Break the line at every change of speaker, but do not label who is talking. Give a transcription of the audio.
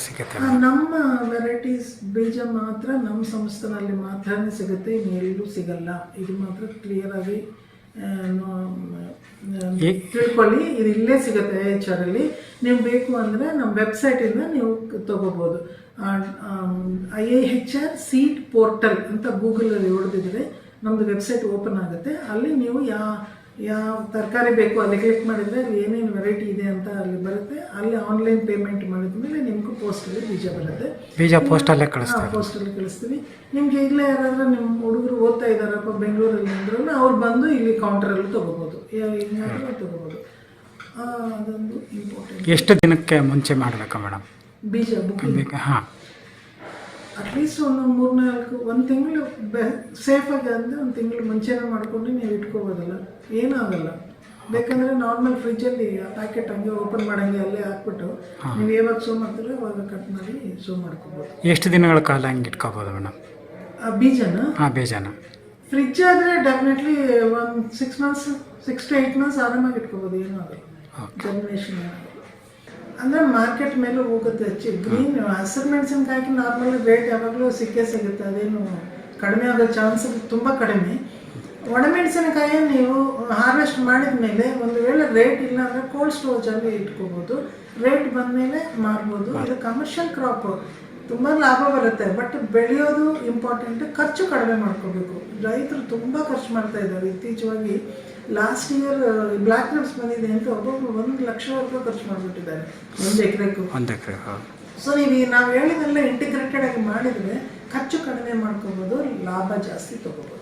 ಸಿಗುತ್ತೆ
ನಮ್ಮ ವೆರೈಟೀಸ್ ಬೀಜ ಮಾತ್ರ ನಮ್ಮ ಸಂಸ್ಥೆನಲ್ಲಿ ಮಾತ್ರನೇ ಸಿಗುತ್ತೆ, ಇನ್ನೆಲ್ಲೂ ಸಿಗಲ್ಲ. ಇದು ಮಾತ್ರ ಕ್ಲಿಯರ್ ಆಗಿ ತಿಳ್ಕೊಳ್ಳಿ. ಇದು ಇಲ್ಲೇ ಸಿಗುತ್ತೆ HRಲ್ಲಿ. ನೀವು ಬೇಕು ಅಂದರೆ ನಮ್ಮ ವೆಬ್ಸೈಟಿಂದ ನೀವು ತೊಗೋಬೋದು. IIHR ಸೀಡ್ ಪೋರ್ಟಲ್ ಅಂತ ಗೂಗಲಲ್ಲಿ ಹೊಡೆದಿದ್ರೆ ನಮ್ಮದು ವೆಬ್ಸೈಟ್ ಓಪನ್ ಆಗುತ್ತೆ. ಅಲ್ಲಿ ನೀವು ಯಾವ ತರಕಾರಿ ಬೇಕು ಅಲ್ಲಿ ಕ್ಲಿಕ್ ಮಾಡಿದರೆ ಅಲ್ಲಿ ಏನೇನು ವೆರೈಟಿ ಇದೆ ಅಂತ ಅಲ್ಲಿ ಬರುತ್ತೆ. ಅಲ್ಲಿ ಆನ್ಲೈನ್ ಪೇಮೆಂಟ್ ಮಾಡಿದ್ಮೇಲೆ ನಿಮ್ಗೆ ಪೋಸ್ಟಲ್ಲಿ ಬೀಜ ಬರುತ್ತೆ.
ಬೀಜ ಪೋಸ್ಟಲ್ಲೇ ಕಳಿಸ್ತೀವಿ.
ಪೋಸ್ಟಲ್ಲಿ ಕಳಿಸ್ತೀವಿ. ನಿಮ್ಗೆ ಈಗಲೇ ಯಾರಾದರೂ ನಿಮ್ಮ ಹುಡುಗರು ಓದ್ತಾ ಇದ್ದಾರಪ್ಪ ಬೆಂಗಳೂರಲ್ಲಿ ಅಂದ್ರೂ ಅವ್ರು ಬಂದು ಇಲ್ಲಿ ಕೌಂಟರಲ್ಲಿ ತೊಗೋಬೋದು, ಹಿಂಗಾದ್ರೂ ತೊಗೋಬೋದು. ಅದೊಂದು ಇಂಪಾರ್ಟೆಂಟ್.
ಎಷ್ಟು ದಿನಕ್ಕೆ ಮುಂಚೆ ಮಾಡಬೇಕಾ ಮೇಡಮ್
ಬೀಜ ಬುಕ್ಕಿಂಗ್?
ಹಾಂ,
ಅಟ್ಲೀಸ್ಟ್ ಒಂದು ತಿಂಗಳು ಸೇಫಾಗಿ ಅಂದರೆ ಒಂದು ತಿಂಗಳು ಮುಂಚೆನೇ ಮಾಡ್ಕೊಂಡು ನೀವು ಇಟ್ಕೋಬೋದಲ್ಲ, ಏನಾಗಲ್ಲ. ಬೇಕಂದರೆ ನಾರ್ಮಲ್ ಫ್ರಿಜ್ಜಲ್ಲಿ ಪ್ಯಾಕೆಟ್ ಹಂಗೆ ಓಪನ್ ಮಾಡಂಗೆ ಅಲ್ಲೇ ಹಾಕ್ಬಿಟ್ಟು ನೀವು ಯಾವಾಗ ಶೋ ಮಾಡ್ತೀರೋ ಅವಾಗ ಕಟ್ ಮಾಡಿ ಶೋ ಮಾಡ್ಕೋಬೋದು.
ಎಷ್ಟು ದಿನಗಳ ಕಾಲ ಹಂಗೆ ಇಟ್ಕೋಬೋದು ಮೇಡಮ್
ಆ ಬೀಜನ?
ಹಾಂ, ಬೀಜನ
ಫ್ರಿಜ್ ಆದರೆ ಡೆಫಿನೆಟ್ಲಿ ಒಂದು 6 to 8 months ಆರಾಮಾಗಿ ಇಟ್ಕೋಬೋದು, ಏನಾಗಲ್ಲ. ಜರ್ಮಿನೇಷನ್ ಏನಾಗಲ್ಲ. ಅಂದರೆ ಮಾರ್ಕೆಟ್ ಮೇಲೆ ಹೋಗುತ್ತೆ ಹೆಚ್ಚು. ಗ್ರೀನ್ ಹಸಿರು ಮೆಣಸಿನ್ಕಾಯಿಗೆ ನಾರ್ಮಲ್ ರೇಟ್ ಯಾವಾಗಲೂ ಸಿಕ್ಕೇ ಸಿಗುತ್ತೆ, ಅದೇನು ಕಡಿಮೆ ಆಗೋ ಚಾನ್ಸ್ ತುಂಬ ಕಡಿಮೆ. ಒಣಮೆಣಸಿನಕಾಯಿ ನೀವು ಹಾರ್ವೆಸ್ಟ್ ಮಾಡಿದ ಮೇಲೆ ಒಂದು ವೇಳೆ ರೇಟ್ ಇಲ್ಲ ಅಂದರೆ ಕೋಲ್ಡ್ ಸ್ಟೋರೇಜಲ್ಲಿ ಇಟ್ಕೋಬೋದು, ರೇಟ್ ಬಂದಮೇಲೆ ಮಾರ್ಬೋದು. ಇದು ಕಮರ್ಷಿಯಲ್ ಕ್ರಾಪ್, ತುಂಬ ಲಾಭ ಬರುತ್ತೆ. ಬಟ್ ಬೆಳೆಯೋದು ಇಂಪಾರ್ಟೆಂಟ್, ಖರ್ಚು ಕಡಿಮೆ ಮಾಡ್ಕೋಬೇಕು. ರೈತರು ತುಂಬ ಖರ್ಚು ಮಾಡ್ತಾ ಇದ್ದಾರೆ ಇತ್ತೀಚೆಗೆ. ಲಾಸ್ಟ್ ಇಯರ್ ಬ್ಲ್ಯಾಕ್ ಗ್ರೇಪ್ಸ್ ಬಂದಿದೆ ಅಂತ ಒಬ್ಬೊಬ್ಬರು 1 ಲಕ್ಷ ರೂಪಾಯಿ ಖರ್ಚು ಮಾಡಿಬಿಟ್ಟಿದ್ದಾರೆ ಒಂದು ಎಕರೆ. ಸೊ ನಾವು ಹೇಳಿದೆಲ್ಲ ಇಂಟಿಗ್ರೇಟೆಡ್ ಆಗಿ ಮಾಡಿದರೆ ಖರ್ಚು ಕಡಿಮೆ ಮಾಡ್ಕೋಬೋದು, ಲಾಭ ಜಾಸ್ತಿ ತೊಗೋಬೋದು.